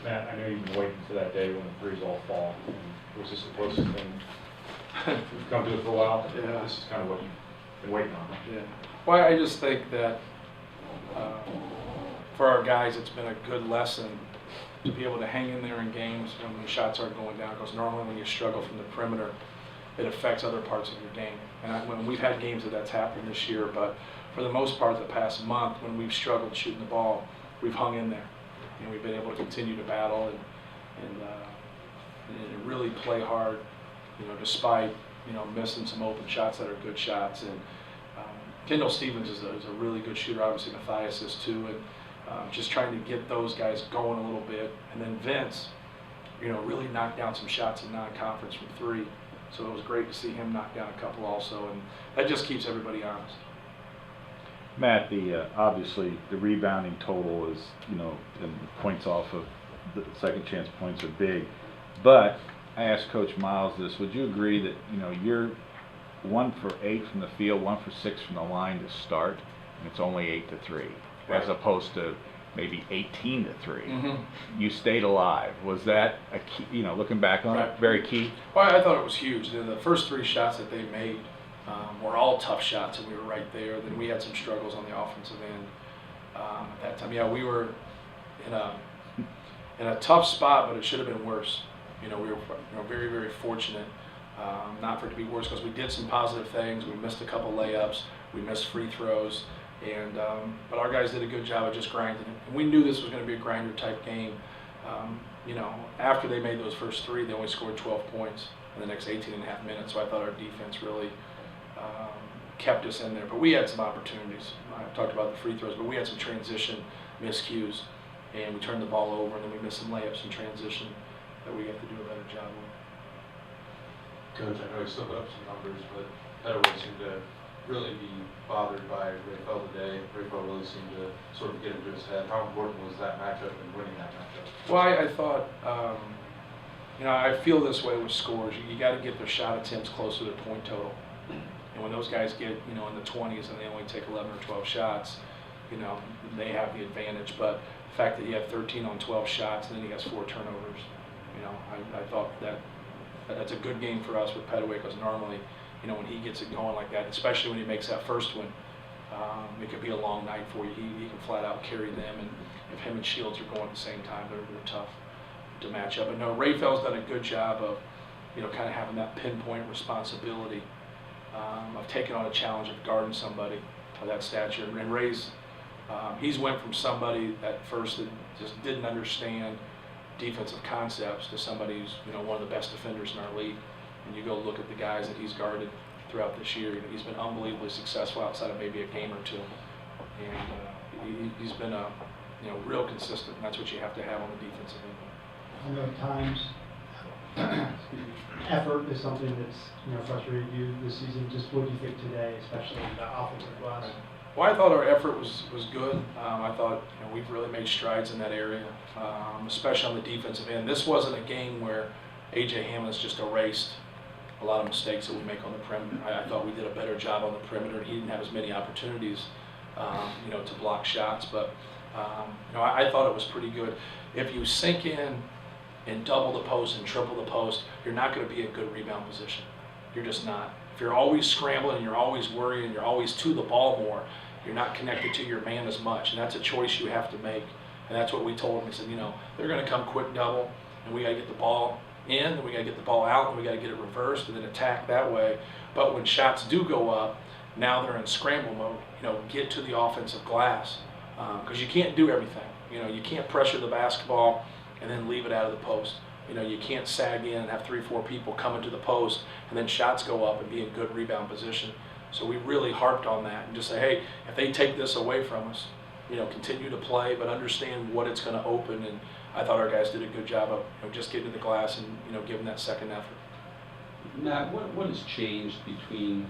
Matt, I know you've been waiting for that day when the threes all fall. Was this the closest thing we've come to it for a while? Yeah. This is kind of what you've been waiting on. Yeah. Well, I just think that for our guys, it's been a good lesson to be able to hang in there in games when the shots aren't going down. Because normally when you struggle from the perimeter, it affects other parts of your game. And when we've had games that's happened this year, but for the most part, the past month, when we've struggled shooting the ball, we've hung in there. And we've been able to continue to battle and really play hard, despite, missing some open shots that are good shots. And Kendall Stevens is a really good shooter. Obviously, Matthias is too. And just trying to get those guys going a little bit. And then Vince, really knocked down some shots in non-conference from three. So it was great to see him knock down a couple also. And that just keeps everybody honest. Matt, obviously the rebounding total is, and points off of the second chance points are big. But I asked Coach Miles this, would you agree that, you're 1 for 8 from the field, 1 for 6 from the line to start, and it's only 8 to 3, Right. as opposed to maybe 18 to 3. Mm-hmm. You stayed alive. Was that a key, looking back on Right. it, very key? Well, I thought it was huge. The first 3 shots that they made were all tough shots, and we were right there. Then we had some struggles on the offensive end at that time. Yeah, we were in a tough spot, but it should have been worse. We were very, very fortunate not for it to be worse because we did some positive things. We missed a couple layups. We missed free throws. And but our guys did a good job of just grinding it. And we knew this was going to be a grinder type game. After they made those first 3, they only scored 12 points in the next 18 and a half minutes. So I thought our defense really kept us in there. But we had some opportunities. I talked about the free throws, but we had some transition miscues. And we turned the ball over, and then we missed some layups in transition that we have to do a better job with. Coach, I know he still put up some numbers, but Pettaway seemed to really be bothered by Rayfel today. Rayfel really seemed to sort of get into his head. How important was that matchup and winning that matchup? Well, I thought, I feel this way with scores. You got to get their shot attempts closer to the point total. And when those guys get, in the 20s and they only take 11 or 12 shots, they have the advantage. But the fact that he had 13 on 12 shots and then he has 4 turnovers, I thought that's a good game for us with Pettaway because normally, when he gets it going like that, especially when he makes that first one, it could be a long night for you. He can flat out carry them, and if him and Shields are going at the same time, they're tough to match up. But no, Rayfel's done a good job of, kind of having that pinpoint responsibility of taking on a challenge of guarding somebody of that stature. And Ray's, he's went from somebody at first that just didn't understand defensive concepts to somebody who's, one of the best defenders in our league. And you go look at the guys that he's guarded throughout this year. He's been unbelievably successful outside of maybe a game or two. And he's been real consistent. And that's what you have to have on the defensive end. I know at times effort is something that's frustrated you this season. Just what do you think today, especially in the offensive glass? Well, I thought our effort was good. I thought we've really made strides in that area, especially on the defensive end. This wasn't a game where A.J. Hammond's just erased a lot of mistakes that we make on the perimeter. I thought we did a better job on the perimeter. He didn't have as many opportunities, to block shots. But I thought it was pretty good. If you sink in and double the post and triple the post, you're not going to be in good rebound position. You're just not. If you're always scrambling and you're always worrying, you're always to the ball more, you're not connected to your man as much. And that's a choice you have to make. And that's what we told them. We said, they're going to come quick double, and we got to get the ball in, and we got to get the ball out, and we got to get it reversed and then attack that way. But when shots do go up, now they're in scramble mode. Get to the offensive glass because you can't do everything. You can't pressure the basketball and then leave it out of the post. You can't sag in and have 3 or 4 people coming to the post and then shots go up and be in good rebound position. So we really harped on that and just say, hey, if they take this away from us, continue to play, but understand what it's going to open. And I thought our guys did a good job of just getting to the glass and giving that second effort. Matt, what has changed between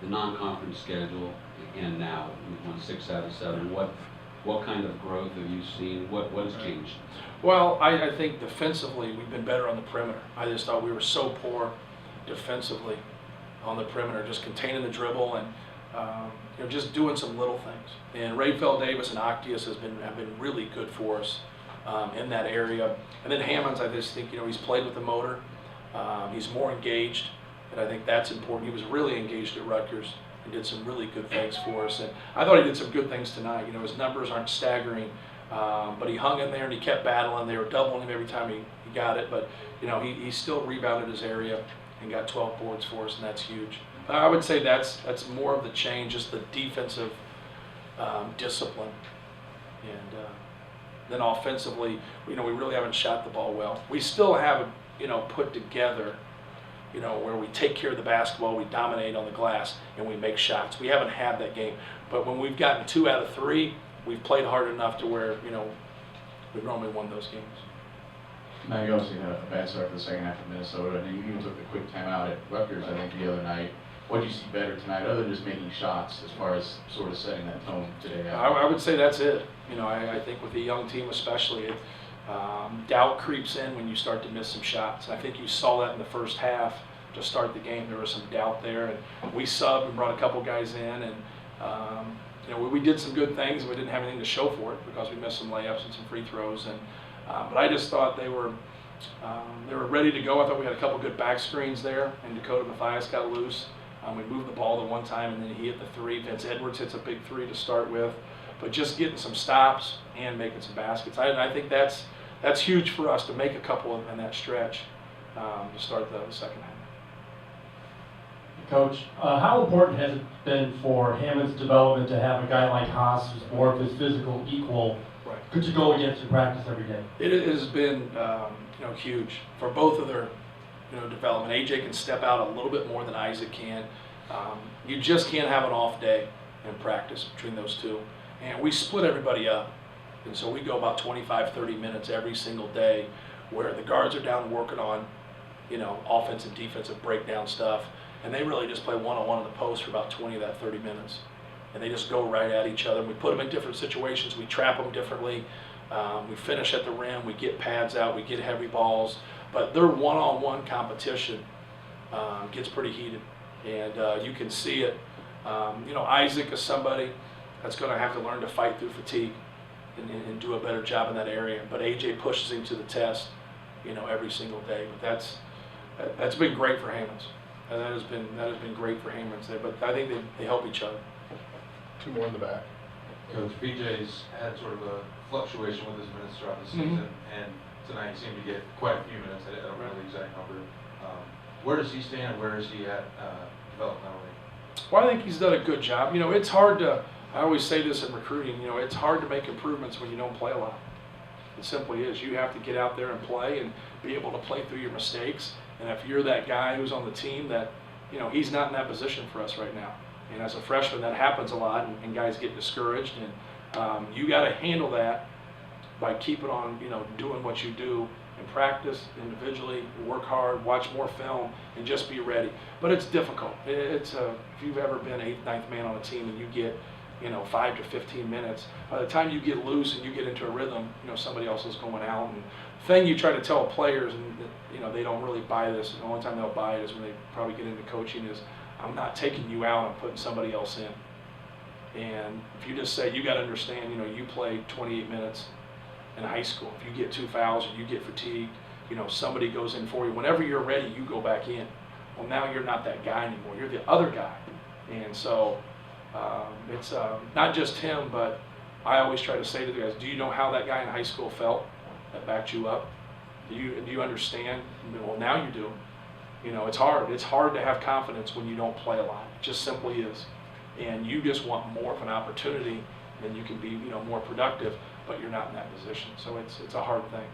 the non-conference schedule and now? We've won 6 out of 7. What kind of growth have you seen? What has changed? Well, I think defensively we've been better on the perimeter. I just thought we were so poor defensively on the perimeter, just containing the dribble and just doing some little things. And Rayfeld Davis and Octius have been really good for us in that area. And then Hammonds, I just think, he's played with the motor. He's more engaged, and I think that's important. He was really engaged at Rutgers and did some really good things for us. And I thought he did some good things tonight. His numbers aren't staggering, but he hung in there and he kept battling. They were doubling him every time he got it, but he still rebounded his area and got 12 boards for us, and that's huge. I would say that's more of the change, just the defensive discipline. And then offensively, we really haven't shot the ball well. We still haven't, put together, where we take care of the basketball, we dominate on the glass, and we make shots. We haven't had that game. But when we've gotten 2 out of 3, we've played hard enough to where, we've normally won those games. Now, you obviously had a bad start to the second half of Minnesota, and you even took the quick timeout at Rutgers, I think, the other night. What do you see better tonight, other than just making shots, as far as sort of setting that tone today? I would say that's it. I think with the young team especially, doubt creeps in when you start to miss some shots. I think you saw that in the first half to start the game. There was some doubt there, and we subbed and brought a couple guys in, and we did some good things, and we didn't have anything to show for it because we missed some layups and some free throws. And but I just thought they were ready to go. I thought we had a couple good back screens there, and Dakota Mathias got loose. We moved the ball the one time, and then he hit the 3. Vince Edwards hits a big 3 to start with. But just getting some stops and making some baskets, I think that's huge for us to make a couple in that stretch to start the second half. Coach, how important has it been for Hammond's development to have a guy like Haas, who's more of his physical equal, Right. could you go against in practice every day? It has been huge for both of their development. AJ can step out a little bit more than Isaac can. You just can't have an off day in practice between those two. And we split everybody up. And so we go about 25, 30 minutes every single day where the guards are down working on, offensive, defensive breakdown stuff. And they really just play one-on-one in the post for about 20 of that 30 minutes. And they just go right at each other. We put them in different situations. We trap them differently. We finish at the rim. We get pads out. We get heavy balls. But their one-on-one competition gets pretty heated. And you can see it. Isaac is somebody that's going to have to learn to fight through fatigue and do a better job in that area. But AJ pushes him to the test, every single day. But that's been great for Hammonds. And that has been great for Hammonds. But I think they help each other. 2 more in the back. Coach, BJ's had sort of a fluctuation with his minutes throughout the season, and tonight he seemed to get quite a few minutes. I don't know the exact number. Where does he stand? Where is he at developmentally? Well, I think he's done a good job. It's hard to, I always say this in recruiting, it's hard to make improvements when you don't play a lot. It simply is. You have to get out there and play and be able to play through your mistakes. And if you're that guy who's on the team that, he's not in that position for us right now. And as a freshman, that happens a lot, and guys get discouraged. And you got to handle that by keeping on, doing what you do in practice, individually, work hard, watch more film, and just be ready. But it's difficult. If you've ever been 8th, 9th man on a team and you get, 5 to 15 minutes, by the time you get loose and you get into a rhythm, somebody else is going out. And the thing you try to tell players, and they don't really buy this, and the only time they'll buy it is when they probably get into coaching, is I'm not taking you out, I'm putting somebody else in. And if you just say, you got to understand, you played 28 minutes in high school. If you get 2 fouls or you get fatigued, somebody goes in for you. Whenever you're ready, you go back in. Well, now you're not that guy anymore. You're the other guy. And so it's not just him, but I always try to say to the guys, do you know how that guy in high school felt that backed you up? Do you understand? Well, now you do. It's hard. It's hard to have confidence when you don't play a lot. It just simply is. And you just want more of an opportunity, and you can be, more productive, but you're not in that position. So it's a hard thing.